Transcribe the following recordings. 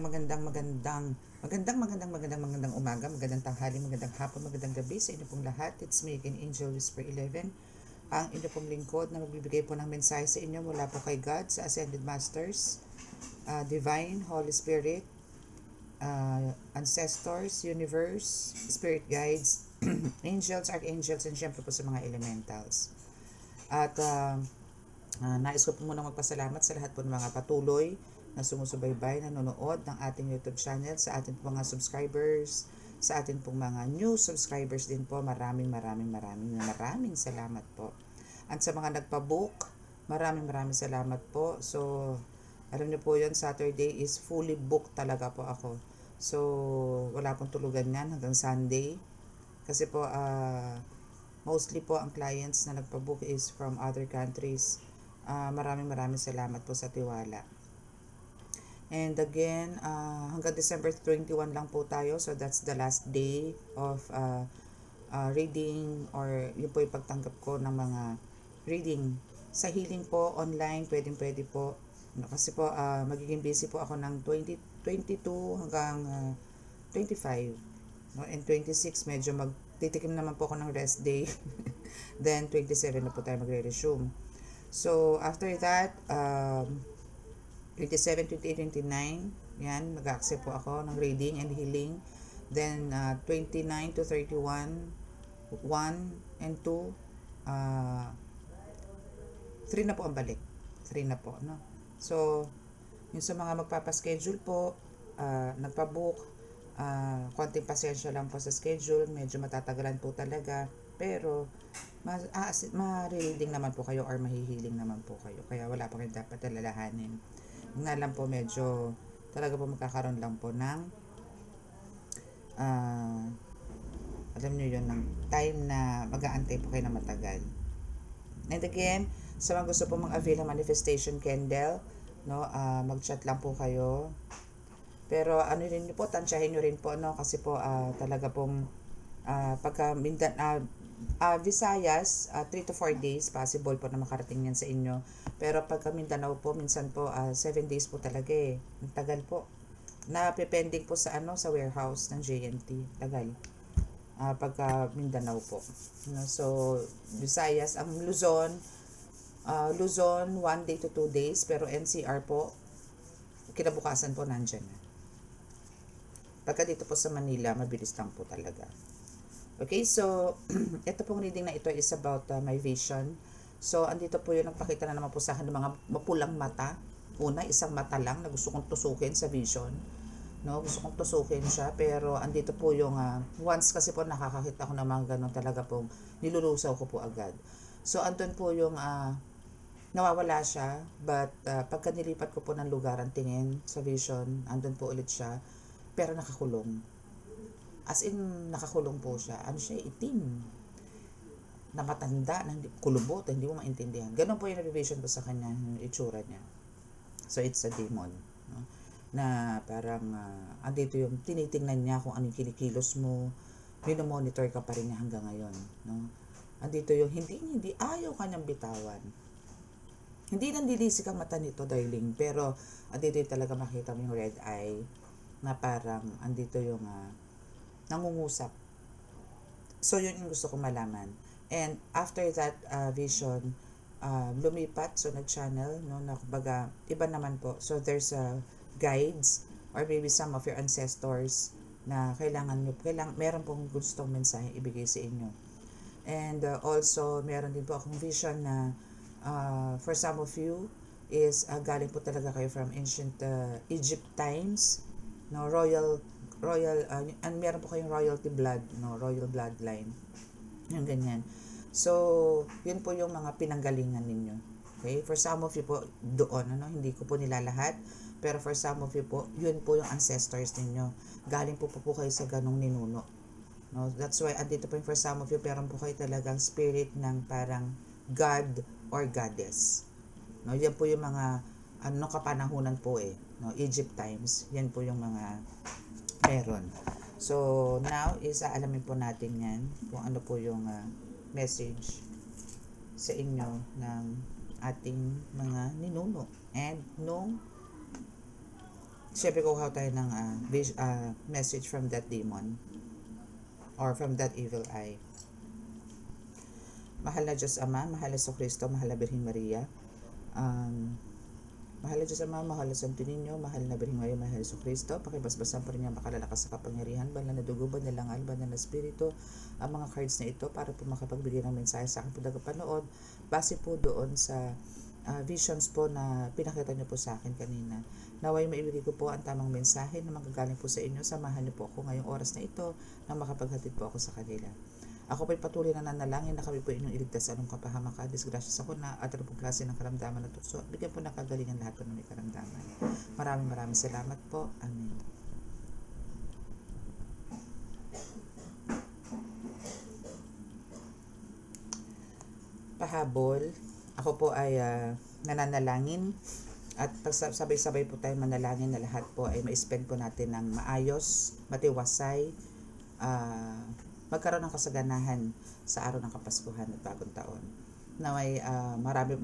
magandang umaga, magandang tanghali, magandang hapon, magandang gabi sa inyo pong lahat. It's me again, Angel Whisper 11, ang inyo pong lingkod na magbibigay po ng mensahe sa inyo mula po kay God, sa Ascended Masters, Divine, Holy Spirit, Ancestors, Universe, Spirit Guides, Angels, Archangels, and syempre po sa mga Elementals. At nais ko po muna magpasalamat sa lahat po ng mga patuloy na sumusubaybay, nanonood ng ating YouTube channel, sa ating po mga subscribers, sa ating pong mga new subscribers din po. Maraming salamat po. At sa mga nagpa-book, maraming salamat po. So, alam niyo po yun, Saturday is fully booked talaga po ako. So, wala pong tulugan yan hanggang Sunday. Kasi po, mostly po ang clients na nagpa-book is from other countries. Maraming salamat po sa tiwala. And again, hanggang December 21 lang po tayo. So that's the last day of reading, or yun po yung pagtanggap ko ng mga reading. Sa healing po, online, pwede po. Kasi po, magiging busy po ako ng 22 hanggang 25. No? And 26, medyo magtitikim naman po ako ng rest day. Then 27 na po tayo magre-resume. So after that, 27, 28, 29, yan, mag-accept po ako ng reading and healing. Then 29 to 31, 1 and 2, 3 na po ang balik. 3 na po, no? So, yung sa mga magpapaschedule po, nagpa-book, konting pasensya lang po sa schedule, medyo matatagalan po talaga, pero ma-reading naman po kayo or mahihiling naman po kayo, kaya wala pa kayo dapat alalahanin. Nga lang po, medyo talaga po magkakaroon lang po ng alam nyo yun, ng time na mag-aantay po kayo na matagal. And again, sa mga gusto po mag-avail ng manifestation candle, no, mag-chat lang po kayo. Pero ano rin po, tansyahin nyo rin po, no, kasi po talaga pong pagka Visayas, 3 to 4 days possible po na makarating yan sa inyo. Pero pagka Mindanao po, minsan po 7 days po talaga eh. Ang tagal po. Napipending po sa sa warehouse ng JNT. Tagal. Pagka Mindanao po. No, so Visayas, ang Luzon 1 day to 2 days, pero NCR po kinabukasan po nandyan na. Pagka dito po sa Manila, mabilis lang po talaga. Okay, so ito pong reading na ito is about my vision. So andito po yung nagpakita na naman po sa akin ng mga mapulang mata. Una, isang mata lang na gusto kong tusukin sa vision. No, gusto kong tusukin siya, pero andito po yung once kasi po nakakakita ko ng mga ganun, talaga pong nilulusaw ko po agad. So andun po yung nawawala siya, but pagka nilipat ko po ng lugar ang tingin sa vision, andun po ulit siya, pero nakakulong. As in, nakakulong po siya. Ano siya, itim. Na matanda, na kulubot, hindi mo maintindihan. Ganun po yung nabivision ko sa kanya, yung itsura niya. So, it's a demon. No? Na parang, andito yung tinitingnan niya kung anong kinikilos mo, minomonitor ka pa rin niya hanggang ngayon. No? Andito yung hindi ayaw kanyang bitawan. Hindi nandilisik ang mata nito, darling, pero andito yung talaga makita mo yung red eye, na parang andito yung nangungusap. So, yun yung gusto kong malaman. And after that vision, lumipat, so nag-channel, no, na kumbaga, iba naman po. So, there's guides, or maybe some of your ancestors, na meron pong gustong mensahe ibigay sa inyo. And also, meron din po akong vision na, for some of you, is galing po talaga kayo from ancient Egypt times, no, royal and meron po kayong royalty blood, no, royal bloodline, yung ganyan. So yun po yung mga pinanggalingan ninyo. Okay, for some of you po doon, hindi ko po nilalahat, pero for some of you po, yun po yung ancestors ninyo, galing po kayo sa ganong ninuno, no. That's why andito po yung for some of you, pero po kayo talagang spirit ng parang god or goddess, no. Yan po yung mga kapanahunan po no, Egypt times, yan po yung mga meron. So, now is alamin po natin yan, kung ano po yung message sa inyo ng ating mga ninuno. And nung Siyempre kukuha tayo ng message from that demon or from that evil eye. Mahal na Diyos Ama, mahal na Kristo, mahal na Birheng Maria. Mahal na Diyos Ama, mahal na Santo Niño, mahal na Birheng Maria, mahal na Kristo. Pakibasbasan po rin niya makalalakas sa kapangyarihan, banal na dugo, banal na langal, banal na spirito. Ang mga cards na ito para po makapagbigay ng mensahe sa akin po tagapanood. Base po doon sa visions po na pinakita niyo po sa akin kanina. Naway maibigay ko po ang tamang mensahe na magagaling po sa inyo. Samahan niyo po ako ngayong oras na ito na makapaghatid po ako sa kanila. Ako po'y patuloy na nanalangin na kami po inyong iligtas sa anong kapahamakan, disgrasya sa kuna at anong klase ng karamdaman na tukso. Bigyan po ng kagalingan lahat po ng may karamdaman. Maraming salamat po. Amen. Pahabol. Ako po ay nananalangin at sabay-sabay po tayo manalangin na lahat po ay ma-spend po natin ng maayos, matiwasay, magkaroon ng kasaganahan sa araw ng Kapaskuhan at Bagong Taon. Naway marami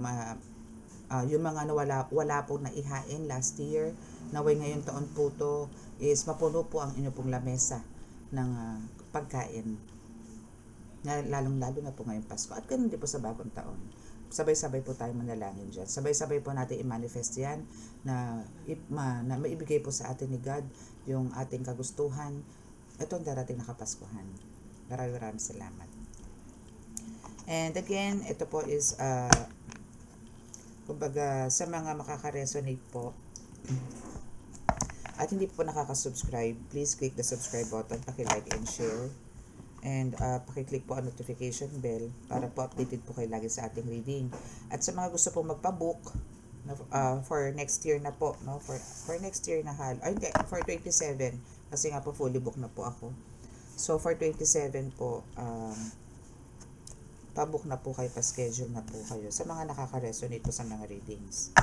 yung mga wala po na ihain last year, naway ngayong taon po to is mapuno po ang inyo pong lamesa ng pagkain. Lalong-lalo na po ngayong Pasko at ganun din po sa Bagong Taon. Sabay-sabay po tayo manalangin dyan. Sabay-sabay po natin i-manifest yan na maibigay po sa atin ni God yung ating kagustuhan. Ito ang darating na Kapaskuhan. Maraming salamat. And again, ito po is kumbaga sa mga makaka-resonate po at hindi po nakaka-subscribe, please click the subscribe button, paki-like and share. And paki-click po ang notification bell para po updated po kayo lagi sa ating reading. At sa mga gusto po magpa-book for next year na po, no? For next year na for 27 kasi nga po fully book na po ako. So for 27 po pa-book na po kayo, pa-schedule na po kayo sa mga nakaka-resonate po sa mga readings.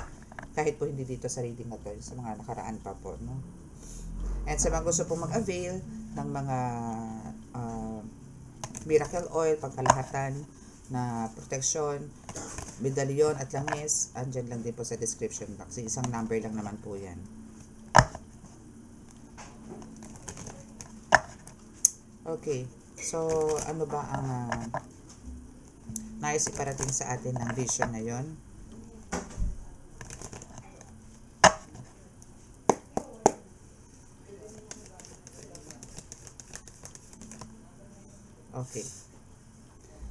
Kahit po hindi dito sa reading na to, sa mga nakaraan pa po, no? And sa mga gusto po mag-avail ng mga miracle oil, pagkalahatan na protection, medalyon at langis, andyan lang din po sa description box. Isang number lang naman po yan. Okay, so ano ba ang nais iparating sa atin ng vision na yon? Okay.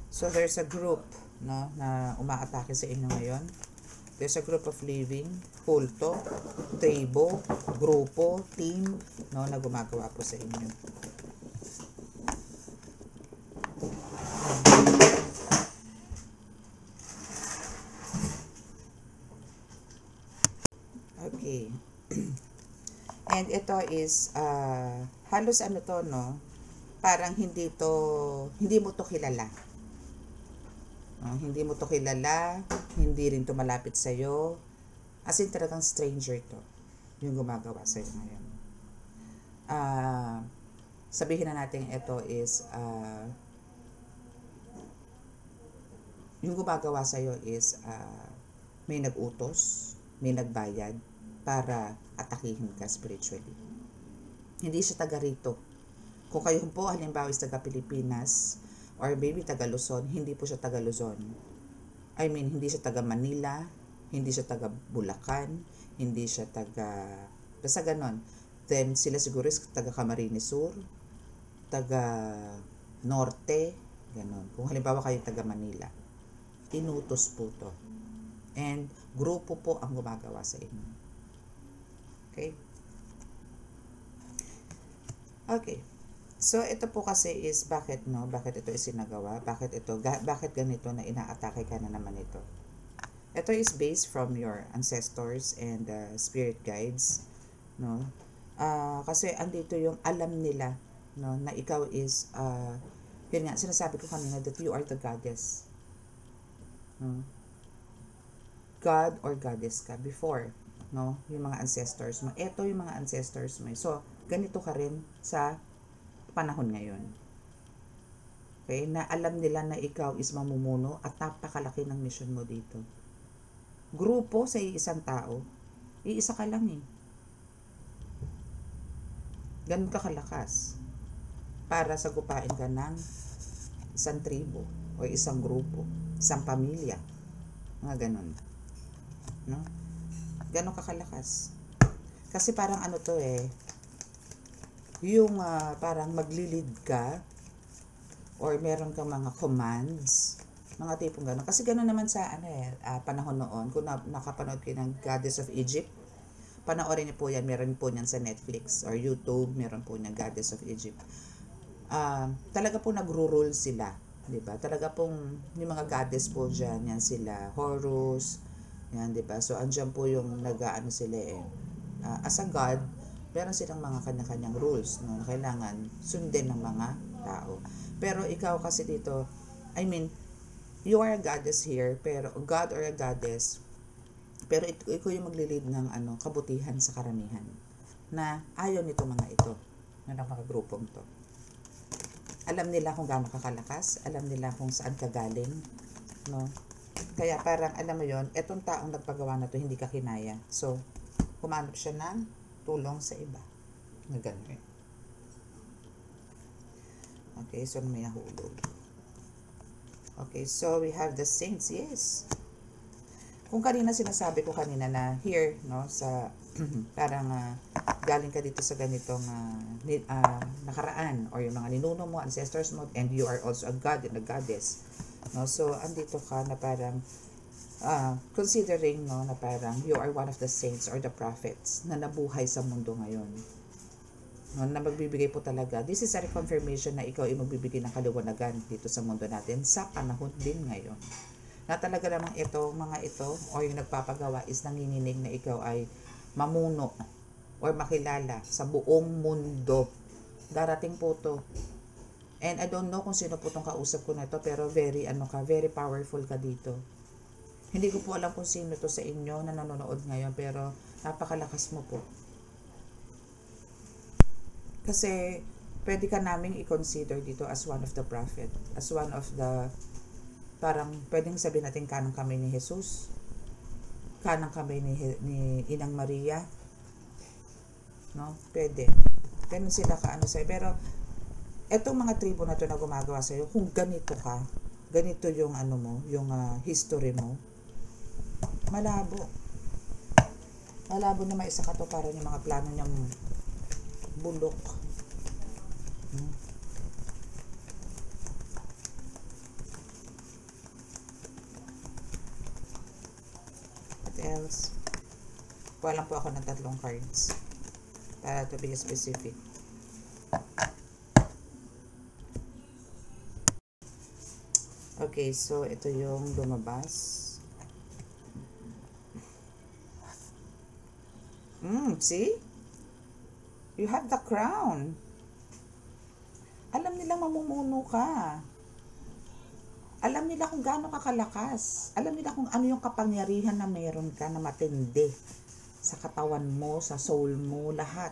So there's a group, no, na umaatake sa inyo ngayon. There's a group of living, kulto, tribo, grupo, team, no, na gumagawa po sa inyo. Okay. And ito is halos ano to, no? Parang hindi mo to kilala. Hindi mo to kilala, hindi rin to malapit sa iyo. As in talagang stranger to yung gumagawa sa iyo ngayon. Sabihin na natin ito is yung gumagawa sa iyo is may nag-utos, may nagbayad para atakihin ka spiritually. Hindi siya taga rito. Kung kayo po halimbawa is taga Pilipinas or maybe taga Luzon, hindi po siya taga Luzon. I mean, hindi siya taga Manila, hindi siya taga Bulacan, hindi siya taga basta ganon. Then sila siguro is taga Camarines Sur, taga Norte, ganon. Kung halimbawa kayo taga Manila, inutos po to. And grupo po ang gumagawa sa inyo. Okay? Okay. So, ito po kasi is bakit ito isinagawa? Bakit ganito na inaatake ka na naman ito? Ito is based from your ancestors and spirit guides, no? Kasi andito yung alam nila, no, na ikaw is yun nga sinasabi ko kanina that you are the goddess. No? God or goddess ka before, no? Yung mga ancestors mo. Ito yung mga ancestors mo. So, ganito ka rin sa panahon ngayon. Okay? Na alam nila na ikaw is mamumuno at napakalaki ng mission mo dito. Grupo sa isang tao, iisa ka lang eh. Ganun ka kalakas para sagupain ka ng isang tribo o isang grupo, isang pamilya, mga ganun, no? Ganun ka kalakas. Kasi parang ano to yung parang maglilid ka or meron kang mga commands, mga tipong gano'n. Kasi gano'n naman sa panahon noon, kung nakapanood kayo ng Goddess of Egypt, panoorin niyo po yan, meron po yan sa Netflix or YouTube, meron po yan Goddess of Egypt. Talaga po nagro-rule sila, di ba? Talaga pong yung mga goddess po dyan, yan sila, Horus, yan, di ba? So, andyan po yung nag-ano sila as a god, meron silang mga kanya-kanyang rules, no, na kailangan sundin ng mga tao. Pero ikaw kasi dito, I mean, you are a goddess here, pero god or a goddess, pero ikaw yung maglilid ng kabutihan sa karamihan, na ayaw nito mga ito, na mga grupong to. Alam nila kung gaano kakalakas, alam nila kung saan ka galing, no? Kaya parang, alam mo yon, etong taong nagpagawa na to, hindi ka kinaya. So, humanap siya ng tulong sa iba. Na ganun. Okay, so may nahulog. Okay, so we have the saints, yes. Kung kanina sinasabi ko kanina na here, no, sa parang galing ka dito sa ganitong nakaraan or yung mga ninuno mo, ancestors mo, and you are also a god and a goddess. No, so andito ka na parang considering, no, na parang you are one of the saints or the prophets na nabuhay sa mundo ngayon, no, na magbibigay po talaga, this is a reconfirmation na ikaw ay magbibigay ng kaliwanagan dito sa mundo natin sa panahon din ngayon, na talaga namang mga ito o yung nagpapagawa is nanginginig na ikaw ay mamuno or makilala sa buong mundo. Darating po to. And I don't know kung sino po itong kausap ko na ito, pero very powerful ka dito. Hindi ko po alam kung sino to sa inyo na nanonood ngayon, pero napakalakas mo po. Kasi pwede ka naming i-consider dito as one of the prophet, as one of the, parang pwedeng sabihin natin kanang kami ni Jesus, kanang kami ni Inang Maria, no? Pwede. Ganun sila sa'yo. Pero etong mga tribo na to na gumagawa sa'yo, kung ganito ka, ganito yung yung history mo, malabo na maisa ka to para yung mga plano niyang bulok. What else? Kuha lang po ako ng 3 cards para to be specific. Okay, so ito yung lumabas. See? You have the crown. Alam nila mamumuno ka. Alam nila kung gaano ka kalakas. Alam nila kung ano yung kapangyarihan na meron ka na matindi sa katawan mo, sa soul mo, lahat.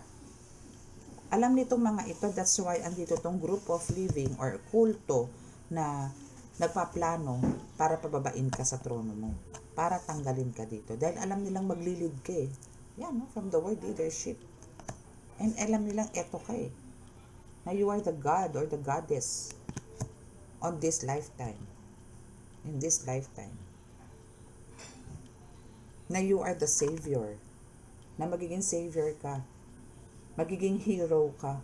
Alam nitong mga ito, that's why andito tong group of living or kulto na nagpaplano para pababain ka sa trono mo, para tanggalin ka dito. Dahil alam nilang maglilid ka Yan, no? From the word leadership. And alam nilang eto ka na you are the god or the goddess on this lifetime. In this lifetime. Na you are the savior. Na magiging savior ka. Magiging hero ka.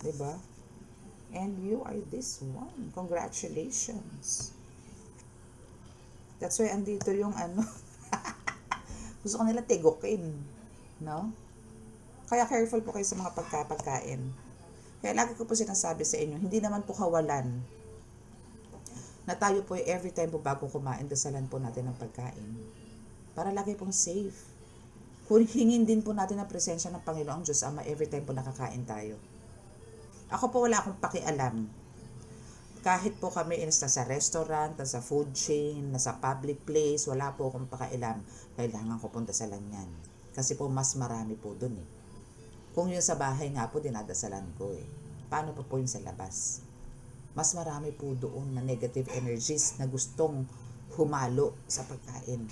Diba? And you are this one. Congratulations. That's why andito yung gusto ko nila tegokin. No? Kaya careful po kayo sa mga pagkain. Kaya lagi ko po sinasabi sa inyo, hindi naman po kawalan na tayo po every time po bago kumain, dasalan po natin ng pagkain. Para lagi pong safe. Kung hingin din po natin ang presensya ng Panginoong Diyos Ama every time po nakakain tayo. Ako po wala akong pakialam. Kahit po kami nasa restaurant, nasa food chain, nasa public place, wala po akong pakialam. Kailangan ko pong dasalan yan. Kasi po mas marami po dun Kung yung sa bahay nga po, dinadasalan ko Paano po yung sa labas? Mas marami po doon na negative energies na gustong humalo sa pagkain.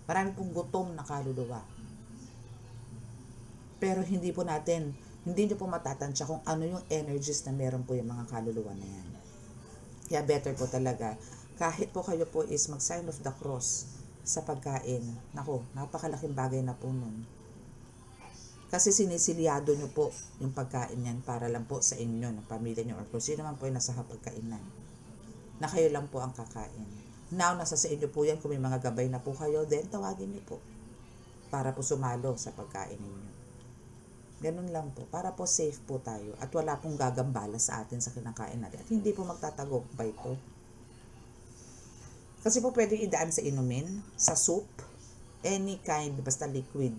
Marami pong gutom na kaluluwa. Pero hindi nyo po matatansya kung ano yung energies na meron po yung mga kaluluwa na yan. Kaya better po talaga, kahit po kayo po is mag-sign of the cross sa pagkain. Naku, napakalaking bagay na po nun. Kasi sinisiliado nyo po yung pagkain yan para lang po sa inyo, ng pamilya nyo, or kung sino man po yung nasa hapagkainan. Na kayo lang po ang kakain. Now, nasa sa inyo po yan. Kung may mga gabay na po kayo, then tawagin nyo po. Para po sumalo sa pagkain ninyo. Ganun lang po. Para po safe po tayo. At wala pong gagambala sa atin sa kinakain natin. At hindi po magtatagumpay po. Kasi po pwedeng idaan sa inumin, sa soup, any kind, basta liquid.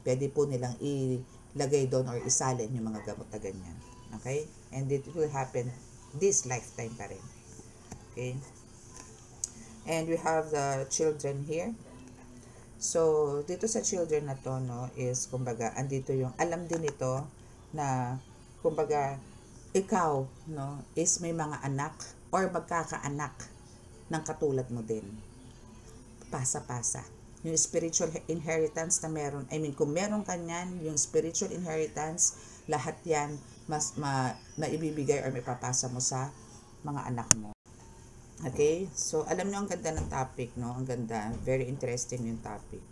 Pwede po nilang ilagay doon or isalin yung mga gamot na ganyan. Okay? And it will happen this lifetime pa rin. Okay? And we have the children here. So, dito sa children na to, no, is, kumbaga, andito yung, alam din ito na, kumbaga, ikaw, no, is may mga anak or magkakaanak ng katulad mo din. Pasa-pasa. Yung spiritual inheritance na meron, kung meron ka niyan, yung spiritual inheritance, lahat yan, maibibigay or maipapasa mo sa mga anak mo. Okay? So, alam nyo ang ganda ng topic, no? Ang ganda. Very interesting yung topic.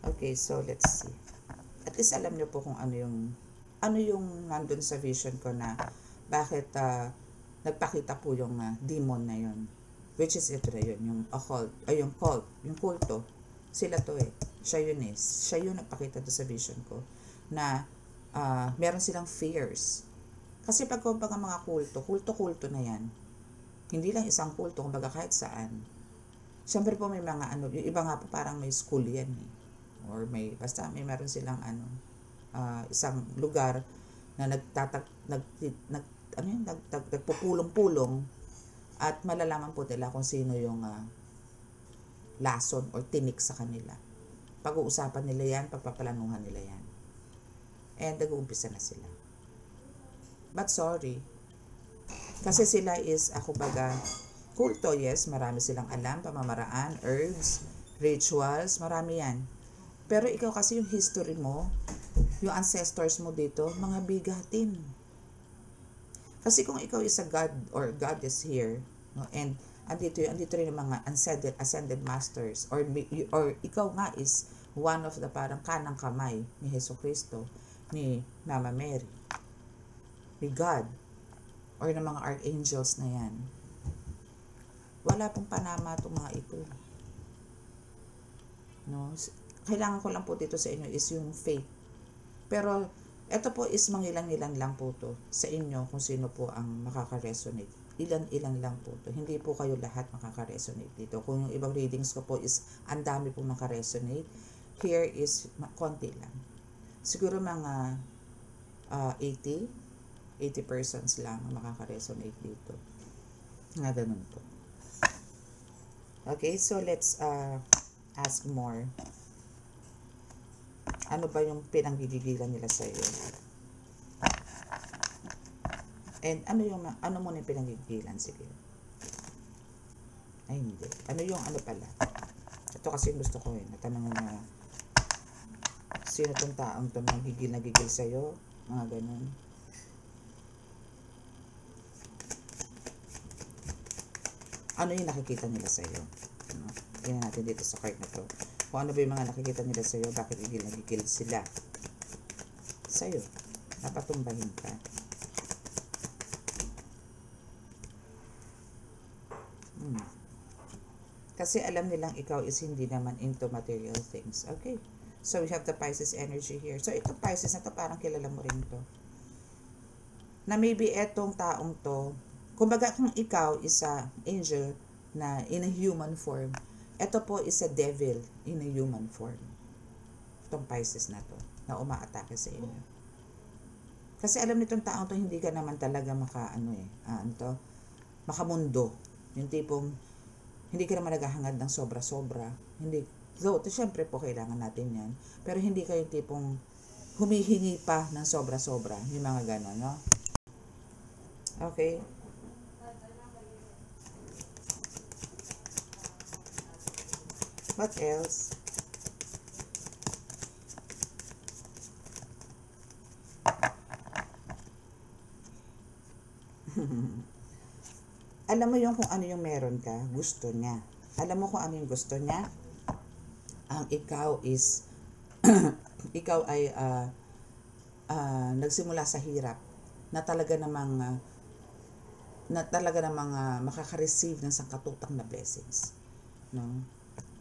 Okay, so let's see. At least alam nyo po kung ano yung nandun sa vision ko na bakit nagpakita po yung demon na yun. Which is ito na yun, yung occult, ay yung cult, yung kulto. Sila to siya yun siya yun nagpakita doon sa vision ko na meron silang fears. Kasi pag mga kulto na yan. Hindi lang isang kulto, kumbaga kahit saan. Siyempre po may mga yung iba nga po parang may school yan or basta meron silang isang lugar na nagpupulong-pulong at malalaman po nila kung sino yung lason or tinik sa kanila. Pag-uusapan nila yan, pagpapalanuhan nila yan. And nag-uumpisa na sila. But sorry, kasi sila is, kumbaga, kulto, yes, marami silang alam, pamamaraan, herbs, rituals, marami yan. Pero ikaw kasi yung history mo, yung ancestors mo dito, mga bigatin. Kasi kung ikaw is a god or goddess here, no, and andito rin yung mga ascended masters, or ikaw nga is one of the parang kanang kamay ni Jesucristo, ni Mama Mary, ni God, or ng mga archangels na yan. Wala pong panama itong mga ito. No? Kailangan ko lang po dito sa inyo is yung faith. Pero, ito po is mangilan-ilan lang po to sa inyo kung sino po ang makaka-resonate. Ilan-ilan lang po to. Hindi po kayo lahat makaka-resonate dito. Kung yung ibang readings ko po is ang dami pong maka-resonate, here is konti lang. Siguro mga 80 persons lang ang makaka-resonate dito. Nga ganun po. Okay, so let's ask more. Ano ba yung pinanggigigilan nila sa iyo? And ano mo yung pinanggigilan? Sige. Ay, hindi. Ano yung pala? Ito kasi yung gusto ko natanong na sino tong taong to nagigil sa iyo? Mga ganun. Ano yung nakikita nila sa iyo? Tingnan natin dito sa card na to. Kung ano ba yung mga nakikita nila sa iyo, bakit nagigil sila sa iyo? Napatumbahin ka. Kasi alam nilang ikaw is hindi naman into material things. Okay. So, we have the Pisces energy here. So, itong Pisces na to, parang kilala mo rin to. Na maybe etong taong to, kumbaga kung ikaw is a angel na in a human form, ito po is a devil in a human form. Itong Pisces na to, na umaatake sa inyo. Kasi alam nitong taong to, hindi ka naman talaga makamundo. Yung tipong, hindi ka naman naghahangad ng sobra-sobra. Hindi, though, syempre po kailangan natin yan. Pero hindi kayo tipong humihingi pa ng sobra-sobra. Yung mga gano'n, no? Okay. What else? Alam mo yung kung ano yung meron ka, gusto niya. Alam mo kung ano yung gusto niya? Ang ikaw is, ikaw ay nagsimula sa hirap na talaga namang makaka-receive ng sangkatutang na blessings, no,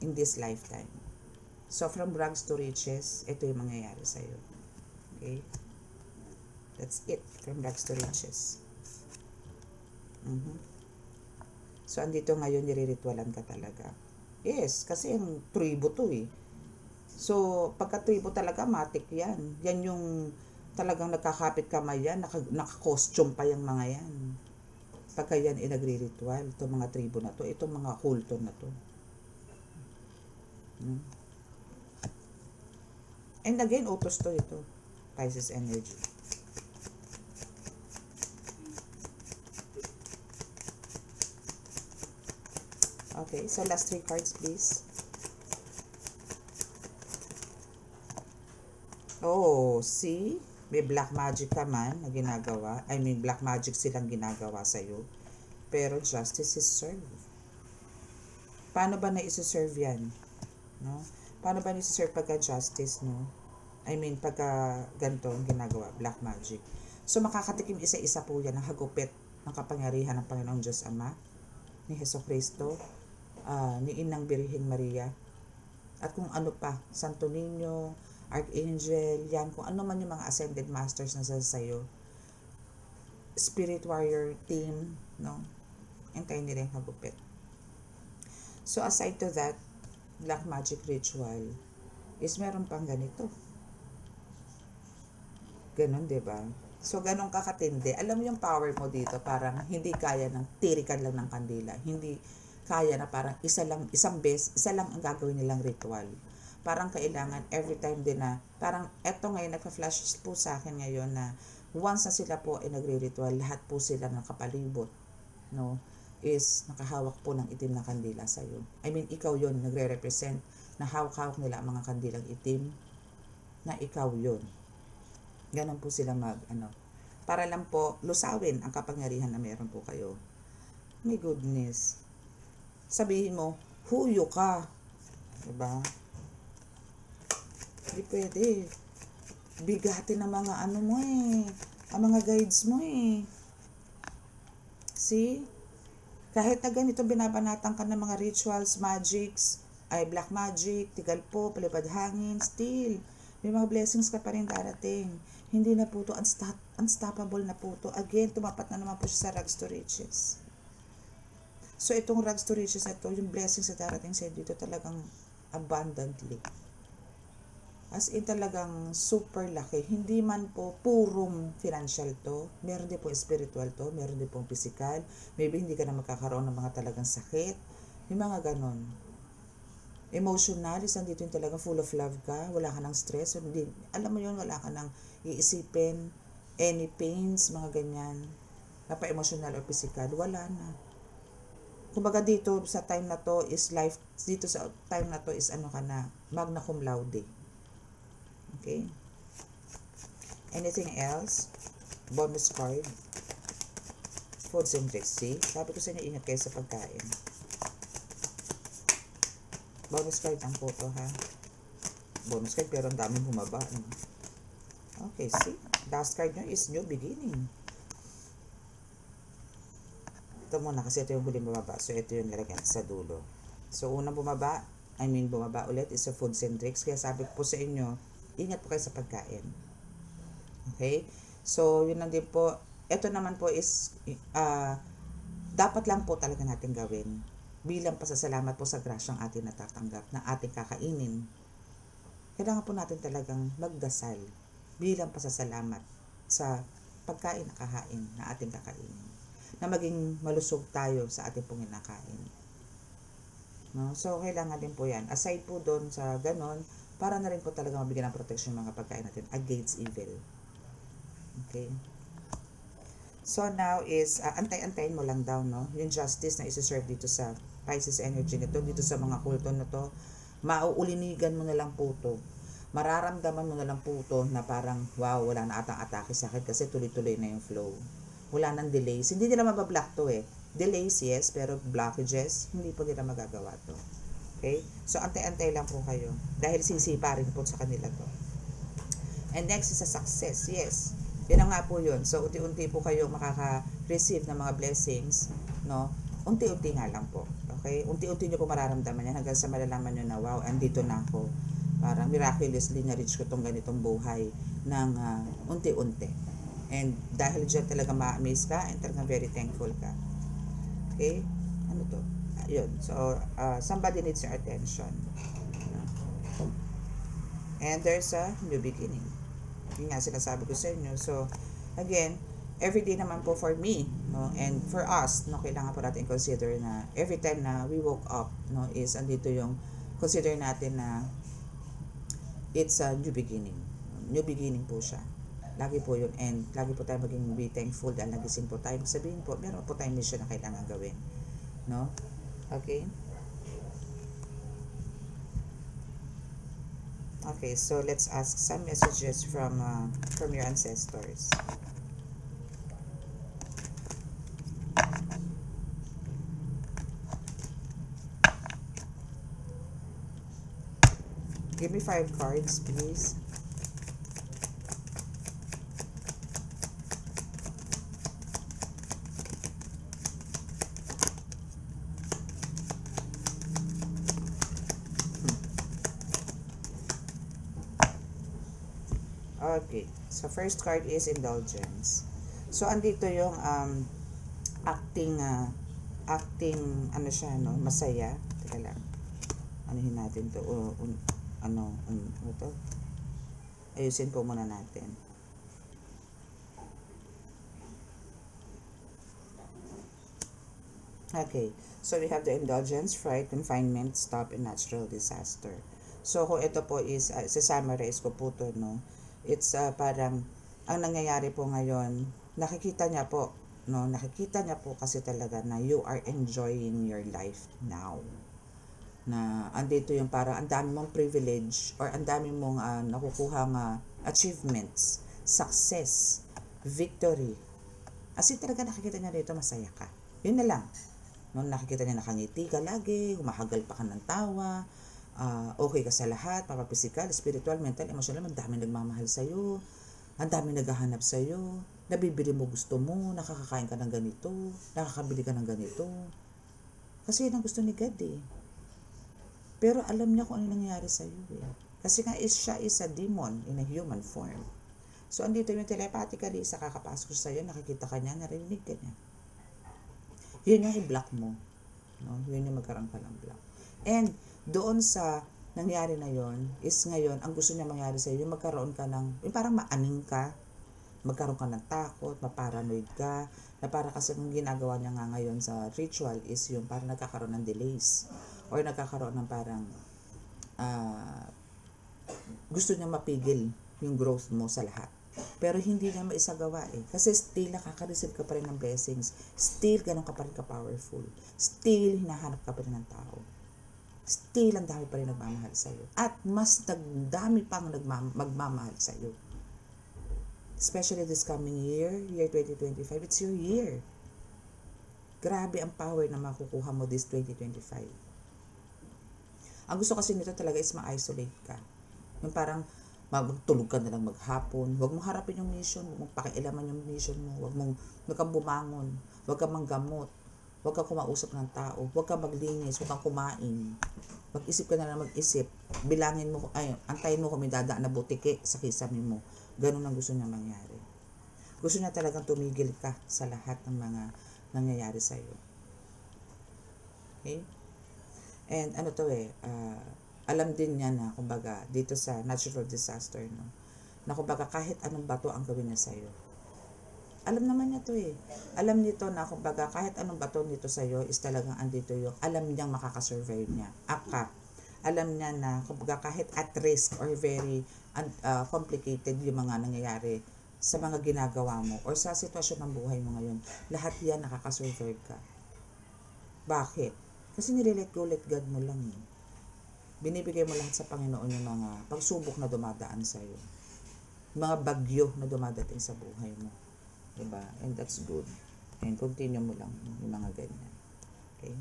in this lifetime. So from rags to riches, ito yung mangyayari sa iyo. Okay, that's it, from rags to riches. So andito ngayon, nire-ritualan ka talaga. Yes, kasi yung tribo to eh. So pagka tribo talaga, matik yan. Yan yung talagang nagkakapit kamay yan, naka-costume pa yung mga yan. Pagka yan ay nagre-ritual, itong mga tribo na to, itong mga kulto na to. And again, utos to ito. Pisces energy. Okay, so last 3 cards please. Oh, see? May black magic ka man na ginagawa. I mean, black magic silang ginagawa sa'yo. Pero justice is served. Paano ba na-serve yan? No? Paano ba na-serve pagka justice, no? I mean, pagka ganito ang ginagawa, black magic. So, makakatikim isa-isa po yan ng hagupit ng kapangyarihan ng Panginoong Diyos Ama, ni Jesucristo, ni Inang Birheng Maria, at kung ano pa, Santo Niño, Archangel, yan, kung ano man yung mga ascended masters na sa'yo, spirit warrior team, no? Hintayin nila yung hagupit. So, aside to that, black magic ritual, is meron pang ganito. Ganon, diba? So, ganon kakatindi. Alam mo yung power mo dito, parang hindi kaya ng tirikan lang ng kandila. Hindi kaya na parang isa lang ang gagawin nilang ritual. Parang kailangan every time din na, parang eto ngayon, nagpa-flash po sa akin ngayon na once na sila po ay nagre-ritual, lahat po sila nakapalibot, no, is nakahawak po ng itim na kandila sa'yo. I mean, ikaw yon, nagre-represent na hawak-hawak nila ang mga kandilang itim na ikaw yon. Ganon po sila para lang po lusawin ang kapangyarihan na meron po kayo. My goodness. Sabihin mo, huyo ka. Diba? Hindi pwede. Bigatin ang mga mo ang mga guides mo See? Kahit na ganito binabanatan ka ng mga rituals, magics, ay black magic, tigal po, palipad hangin, still, may mga blessings ka pa rin darating. Hindi na po ito unstoppable na po ito. Again, tumapat na naman po siya sa rags to riches. So, itong rags to riches na ito, yung blessings na darating sa dito talagang abundantly. As in talagang super laki. Hindi man po purong financial to. Meron din po spiritual to. Meron din po physical. Maybe hindi ka na magkakaroon ng mga talagang sakit. Yung mga ganon. Emotional, nandito yung talagang full of love ka. Wala ka ng stress. Hindi, alam mo yun, wala ka ng iisipin. Any pains, mga ganyan. Napa-emotional or physical. Wala na. Kumbaga dito sa time na to is life. Dito sa time na to is magna cum laude. Okay. Anything else? Bonus card. Foods and drinks. See? Sabi ko sa inyo, ingat kayo sa pagkain. Bonus card ang photo, ha? Bonus card, pero ang daming bumaba. Okay, see? Last card nyo is new beginning. Ito muna, kasi ito yung huling bumaba. So, ito yung nilagyan sa dulo. So, unang bumaba ulit is sa foods and drinks. Kaya sabi ko po sa inyo, ingat po kayo sa pagkain. Okay? So, yun lang din po. Ito naman po is, dapat lang po talaga natin gawin bilang pasasalamat po sa grasyang atin natatanggap na ating kakainin. Kailangan po natin talagang magdasal bilang pasasalamat sa pagkain na kahain na ating kakainin. Na maging malusog tayo sa ating pong kinakain. No? So, kailangan din po yan. Aside po doon sa ganon, para na rin po talaga mabigyan ng protection mga pagkain natin against evil. Okay? So, now is, antay-antayin mo lang daw, no? Yung justice na isi-serve dito sa Pisces energy nito, dito sa mga kulto na to, mauulinigan mo na lang po to. Mararamdaman mo na lang po to na parang, wow, wala na atang atake sa akin kasi tuloy-tuloy na yung flow. Wala nang delays. Hindi nila mabablock to eh. Delays, yes, pero blockages, hindi po nila magagawa to. Okay? So, antay-antay lang po kayo. Dahil sisipa rin po sa kanila to. And next is a success. Yes. Yan nga po yun. So, unti-unti po kayo makaka-receive ng mga blessings. No? Unti-unti nga lang po. Okay? Unti-unti nyo po mararamdaman yan hanggang sa malalaman nyo na, wow, andito na ako. Parang miraculously na-reach ko tong ganitong buhay ng unti-unti. And dahil dyan talaga ma-amaze ka and talagang very thankful ka. Okay? Ano to? Yun. So, somebody needs your attention. And there's a new beginning. Yun nga sinasabi ko sa inyo. So, again, everyday naman po for me, no, and for us, no, kailangan po natin consider na every time na we woke up, no, is andito yung consider natin na it's a new beginning. New beginning po siya. Lagi po yun. And lagi po tayo maging be thankful dahil nagising po tayo. Sabihin po, meron po tayong mission na kailangan gawin. No? Okay? Okay, so let's ask some messages from your ancestors. Give me 5 cards, please. Okay. So, first card is indulgence. So, andito yung acting, ano siya, no? Masaya. Teka lang. Anuhin natin to. Ano to? Ayusin po muna natin. Okay. So, we have the indulgence, fright, confinement, stop, and natural disaster. So, kung ito po is, sa-summarize ko po to, no? It's parang, ang nangyayari po ngayon, nakikita niya po, no? Nakikita niya po kasi talaga na you are enjoying your life now. Na andito yung parang ang dami mong privilege or ang dami mong nakukuhang achievements, success, victory. As in talaga nakikita niya dito masaya ka. Yun na lang. No, nakikita niya nakangiti ka lagi, humahagal pa ka ng tawa, okay ka sa lahat, physical, spiritual, mental, emotional, ang dami nagmamahal sa'yo, ang dami naghahanap sa'yo, nabibili mo gusto mo, nakakakain ka ng ganito, nakakabili ka ng ganito. Kasi yun ang gusto ni God eh. Pero alam niya kung ano nangyayari sa'yo eh. Kasi nga siya is a demon in a human form. So andito yung telepathically, sa kakapasok sa'yo, nakikita ka niya, narinig ka niya. Yun yung i-block mo. No? Yun yung magkaroon ka ng block. And doon sa nangyari na yon is ngayon, ang gusto niya mangyari sa iyo, magkaroon ka ng, yung parang maaning ka, magkaroon ka ng takot, maparanoid ka, na para kasi kung ginagawa niya nga ngayon sa ritual is yung parang nagkakaroon ng delays, or nagkakaroon ng parang, gusto niya mapigil yung growth mo sa lahat. Pero hindi niya maisagawa eh. Kasi still nakaka-receive ka pa rin ng blessings. Still ganun ka pa rin ka-powerful. Still hinahanap ka pa rin ng tao. Still ang dami pa rin nagmamahal sa'yo. At mas nagdami pang magmamahal sa'yo. Especially this coming year 2025, it's your year. Grabe ang power na makukuha mo this 2025. Ang gusto kasi nito talaga is ma-isolate ka. Yung parang magtulog ka na lang maghapon. Huwag mong harapin yung mission. Huwag mong pakialaman yung mission mo. Huwag kang bumangon. Huwag kang manggamot. Huwag kang kumausap ng tao. Huwag kang maglinis. Huwag kang kumain. Mag-isip ka na lang mag-isip. Bilangin mo, antayin mo kung may dadaan na butike sa kisame mo. Ganun ang gusto niya mangyari. Gusto niya talagang tumigil ka sa lahat ng mga nangyayari sa'yo. Okay? And ano to alam din niya na, kumbaga, dito sa natural disaster, no, na kumbaga kahit anong bato ang gawin niya sa'yo. Alam naman niya to Alam nito na kumbaga kahit anong bato nito sa'yo is talagang andito yung alam niyang makakasurvive niya. Alam niya na kumbaga kahit at risk or very complicated yung mga nangyayari sa mga ginagawa mo or sa sitwasyon ng buhay mo ngayon, lahat yan nakakasurvive ka. Bakit? Kasi nire-let go, let God mo lang Binibigay mo lahat sa Panginoon yung mga pagsubok na dumadaan sa'yo. Mga bagyo na dumadating sa buhay mo. Diba? And that's good. And continue mo lang yung mga ganyan. Okay?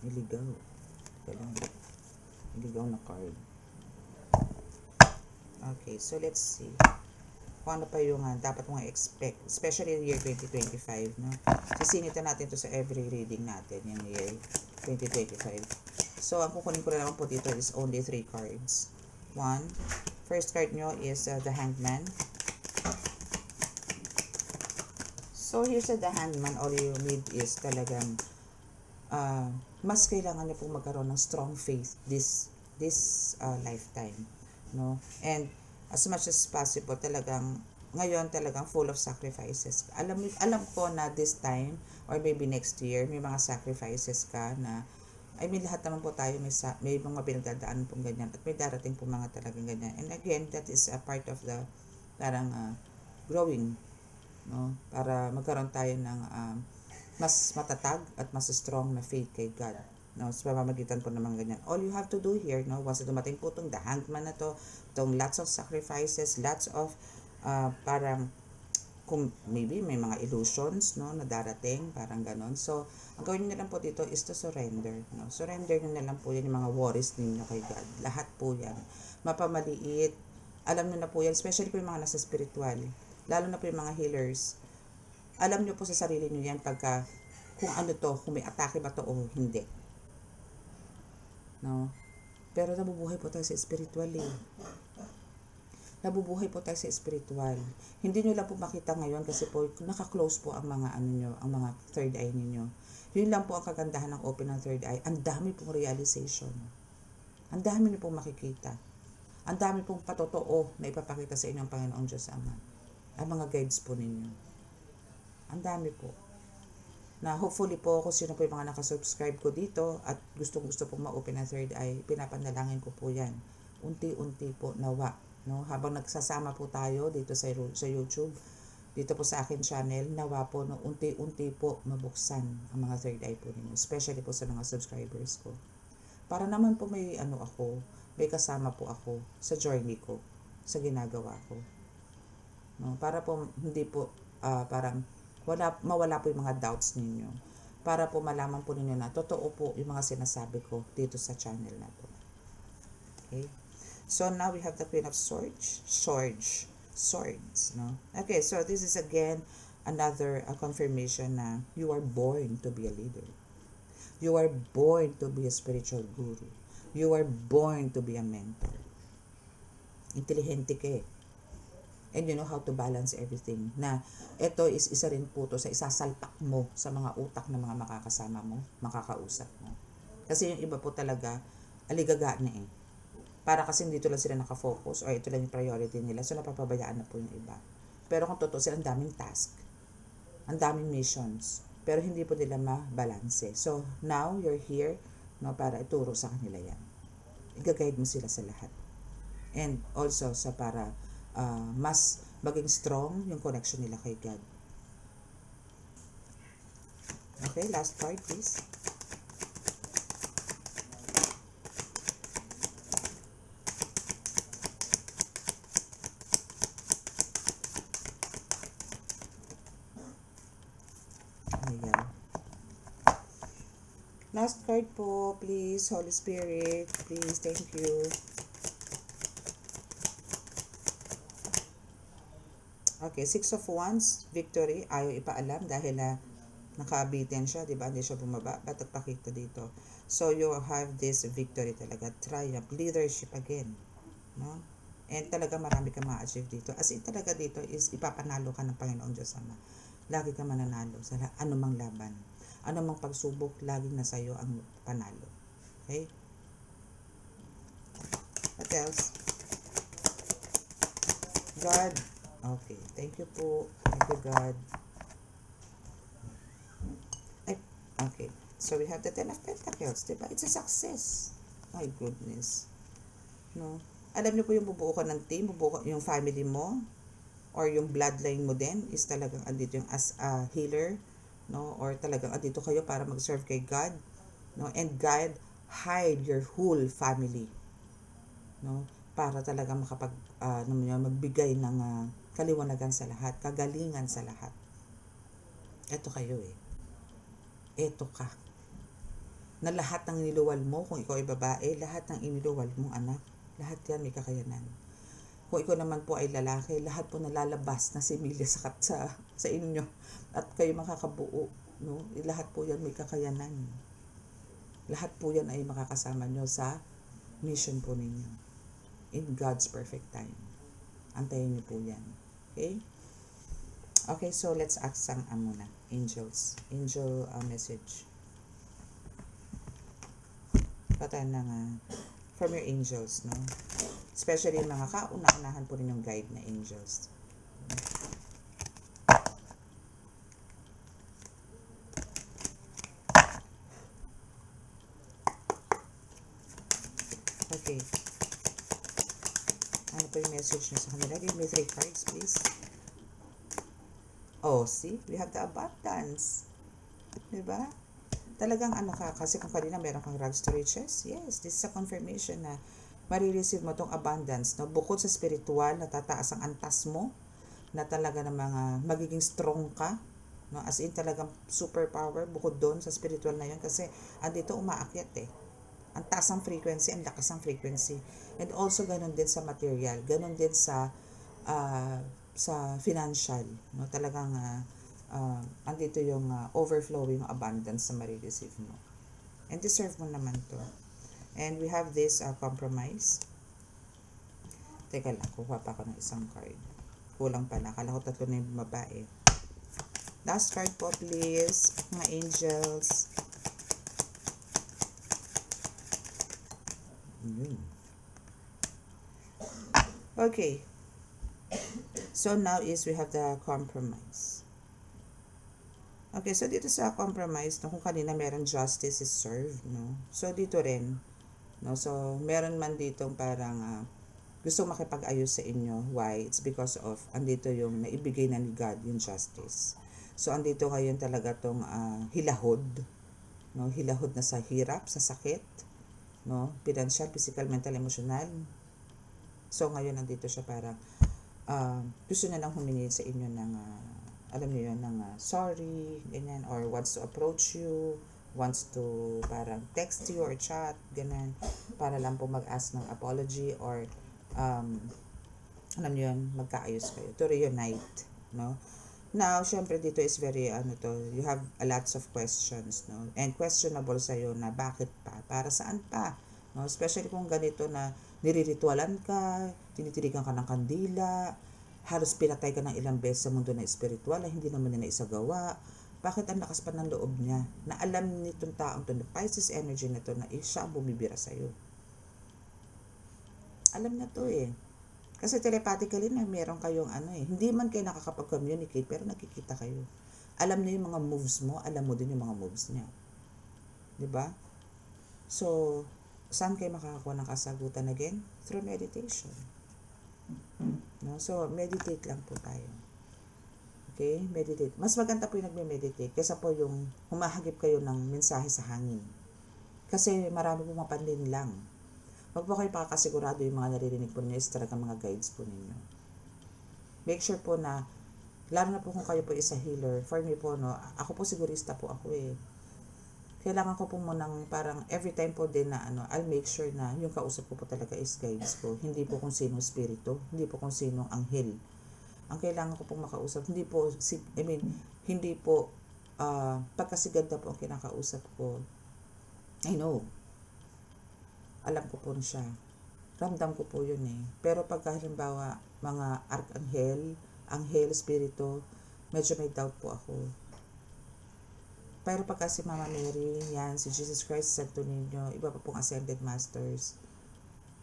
Iligaw. Galang. Iligaw na card. Okay, so let's see. Kung ano pa yung dapat mong expect, especially year 2025, no? Sisingitan natin to sa every reading natin, yung year 2025. So, ang kukunin ko na naman po dito is only 3 cards. First card nyo is the Hangman. So, here's the Hangman. All you need is talagang mas kailangan nyo pong magkaroon ng strong faith this lifetime, no? And as much as possible, talagang ngayon talagang full of sacrifices. Alam ko na this time or maybe next year may mga sacrifices ka na lahat naman po tayo may mga pinagdadaanan pong ganyan at may darating po mga talagang ganyan. And again, that is a part of the parang growing, no? Para magkaroon tayo ng mas matatag at mas strong na faith kay God, no? Sa pamamagitan po ng mga ganyan. All you have to do here, no, once na dumating po itong the Hangman na to, itong lots of sacrifices, lots of parang kung maybe may mga illusions, no, na darating, parang ganon. So, ang gawin nyo na lang po dito is to surrender, no? Surrender nyo na lang po yan yung mga worries ninyo kay God. Lahat po yan. Mapamaliit. Alam nyo na po yan, especially po yung mga nasa spiritual. Lalo na po yung mga healers. Alam nyo po sa sarili nyo yan pagka kung ano to, kung may atake ba to o hindi. No? Pero nabubuhay po tayo sa spiritual eh. Nabubuhay po tayo sa spiritual. Hindi nyo lang po makita ngayon kasi po naka-close po ang mga ang mga third eye ninyo. Yun lang po ang kagandahan ng open ng third eye. Ang dami pong realization. Ang dami nyo pong makikita. Ang dami pong patotoo na ipapakita sa inyo ang Panginoong Diyos Ama. Ang mga guides po ninyo. Ang dami po. Na hopefully po kung sino po yung mga nakasubscribe ko dito at gusto po ma-open ang third eye, pinapanalangin ko po yan. Unti-unti po nawa. No? Habang nagsasama po tayo dito sa YouTube, dito po sa akin channel, nawa po no, unti-unti po mabuksan ang mga third eye po ninyo. Especially po sa mga subscribers ko. Para naman po may may kasama po ako sa journey ko, sa ginagawa ko. No? Para po hindi po parang mawala po yung mga doubts ninyo. Para po malaman po ninyo na totoo po yung mga sinasabi ko dito sa channel na to. Okay? So now we have the Queen of Swords, no? Okay, so this is again another confirmation na you are born to be a leader. You are born to be a spiritual guru. You are born to be a mentor. Intelihente ka eh. And you know how to balance everything. Na ito is isa rin po to sa isasalpak mo sa mga utak ng mga makakasama mo, makakausap mo. Kasi yung iba po talaga, aligaga na eh. Para kasi dito lang sila nakafocus or ito lang yung priority nila. So napapabayaan na po yung iba. Pero kung totoo sila, ang daming task. Ang daming missions. Pero hindi po nila mabalanse. So now, you're here, no, para ituro sa kanila yan. I-guide mo sila sa lahat. And also sa para mas maging strong yung connection nila kay God. Okay, last card please. Ayan. Last card po, please, Holy Spirit. Please, thank you. Okay, 6 of Wands, victory. Ayaw ipaalam dahil na nakabitin siya, di ba? Hindi siya bumaba. Ba't nagpakita dito? So, you have this victory talaga. Triumph, leadership again. No? And talaga marami kang ma-achieve dito. As in talaga dito is ipapanalo ka ng Panginoong Diyos Ama. Lagi ka mananalo sa anumang laban. Anumang pagsubok, laging nasa iyo ang panalo. Okay? What else? God. Okay. Thank you po. Thank you, God. Okay. So, we have the 10 of Pentacles. Diba? It's a success. My goodness. No? Alam niyo po yung bubuo ka ng team, bubuo yung family mo, or yung bloodline mo din, is talagang andito yung as a healer, no? Or talagang andito kayo para mag-serve kay God, no? And God hide your whole family, no? Para talaga magbigay ng kaliwanagan sa lahat, kagalingan sa lahat. Eto kayo eh. Eto ka. Na lahat ng iniluwal mo, kung ikaw ay babae, lahat ng iniluwal mong anak, lahat yan may kakayanan. Kung ikaw naman po ay lalaki, lahat po nalalabas na similya sa inyo. At kayo makakabuo. No? Lahat po yan may kakayanan. Lahat po yan ay makakasama nyo sa mission po ninyo. In God's perfect time. Antayin nyo po yan. Okay? Okay, so let's ask some muna. Angels. Angel message. Patayan ng from your angels, no? Especially yung mga kauna-unahan po rin yung guide na angels. Okay. Ano po yung message nyo sa kanila? Give me 3 cards, please. Oh, see? We have the abundance. Diba? Talagang kasi kung kanina meron kang rags to riches, yes, this is a confirmation na marireceive mo tong abundance, no? Bukod sa spiritual, natataas ang antas mo, na talaga na magiging strong ka, no? As in talagang superpower, bukod doon sa spiritual na yun, kasi andito umaakyat eh. Ang taas ng frequency, ang lakas ng frequency. And also, ganun din sa material, ganun din sa financial, no? Talagang andito yung overflowing abundance na marireceive mo. And deserve mo naman to. And we have this compromise. Teka lang, kuha pa ako ng isang card. Kulang pala. Akala ko 3 na yung babae. Last card po, please. Mga angels. Okay. So now is we have the compromise. Okay, so dito sa compromise, no, kung kanina meron justice is served, no? So dito rin, no? So meron man dito parang gusto makipag-ayos sa inyo. Why? It's because of andito yung naibigay na ni God yung justice. So andito ngayon talaga tong hilahod, no? Hilahod na sa hirap, sa sakit, no? Financial, physical, mental, emotional. So ngayon andito siya parang gusto na lang humingi sa inyo ng alam niyo yun, ng sorry, ganyan, or wants to approach you, wants to parang text you or chat, ganyan, para lang po mag-ask ng apology or alam niyo yun, magkaayos kayo, to reunite, no? Now, syempre dito is very, you have a lots of questions, no? And questionable sa'yo na bakit pa, para saan pa, no? Especially kung ganito na niriritualan ka, tinitirigan ka ng kandila, halos pinatay ka ng ilang beses sa mundo na espiritual na hindi naman nila isagawa. Bakit ang lakas pa ng loob niya? Na alam nitong taong to, na Pisces energy na to, na siya ang bumibira sa'yo. Alam na to eh. Kasi telepathically na meron kayong hindi man kayo nakakapag-communicate, pero nakikita kayo. Alam niyo yung mga moves mo, alam mo din yung mga moves niya. Diba? So, saan kayo makakakuha ng kasagutan again? Through meditation. No? So, meditate lang po tayo. Okay? Meditate. Mas maganda po yung nagme-meditate kaysa po yung humahagip kayo ng mensahe sa hangin. Kasi marami po mapanlin lang. Huwag po kayo pakakasigurado yung mga naririnig po ninyo is talaga mga guides po ninyo. Make sure po na, lalo na po kung kayo po is a healer, for me po, no, ako po sigurista po ako eh. Kailangan ko po munang parang every time po din na I'll make sure na yung kausap ko po talaga is guides ko. Hindi po kung sino spirito, hindi po kung sino anghel. Ang kailangan ko pong makausap, hindi po pagkasiganda po ang kinakausap ko. I know. Alam ko po siya. Ramdam ko po yun eh. Pero pagka halimbawa mga anghel, spirito, medyo may doubt po ako. Pero pagka si Mama Mary, yan, si Jesus Christ, Santo Niño, iba pa pong Ascended Masters,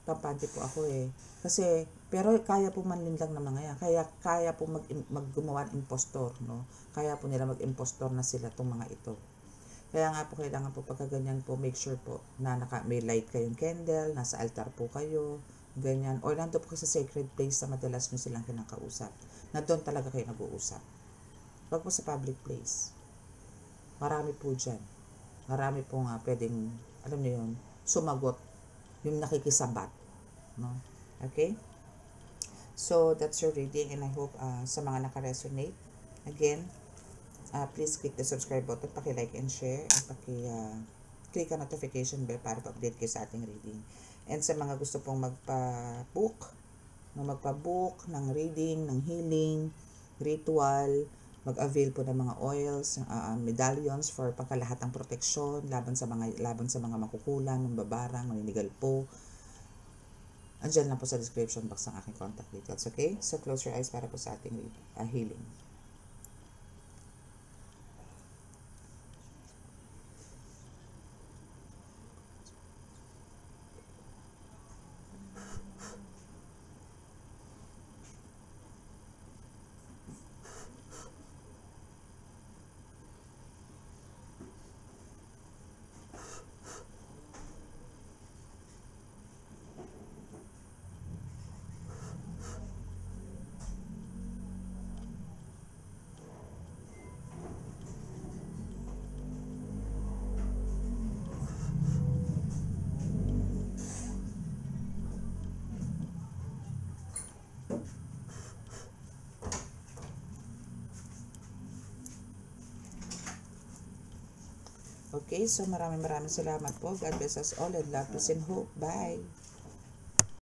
kampante po ako eh. Kasi, pero kaya po manlinlang ng mga yan. Kaya po maggumawa ng impostor, no? Kaya po nila mag-impostor na sila tong mga ito. Kaya nga po, kailangan po pagka ganyan po, make sure po na may light kayong candle, nasa altar po kayo, ganyan. Or nandun po sa sacred place na madalas nyo silang kinakausap. Na doon talaga kayo nag-uusap. Huwag po sa public place. Marami po dyan. Marami po nga pwedeng, alam niyo yun, sumagot, yung nakikisabat, no? Okay? So, that's your reading, and I hope sa mga naka-resonate, again, please click the subscribe button, paki-like and share, at click ang notification bell para pa-update kayo sa ating reading. And sa mga gusto pong magpa-book ng reading, ng healing, ritual, mag-avail po ng mga oils, medallions for pangkalahatang proteksyon laban sa mga makukulang, mambabarang, maninigal po. Andiyan lang po sa description box ang aking contact details, okay? So close your eyes para po sa ating healing. Okay, so maraming salamat po. God bless us all and love, peace and hope. Bye!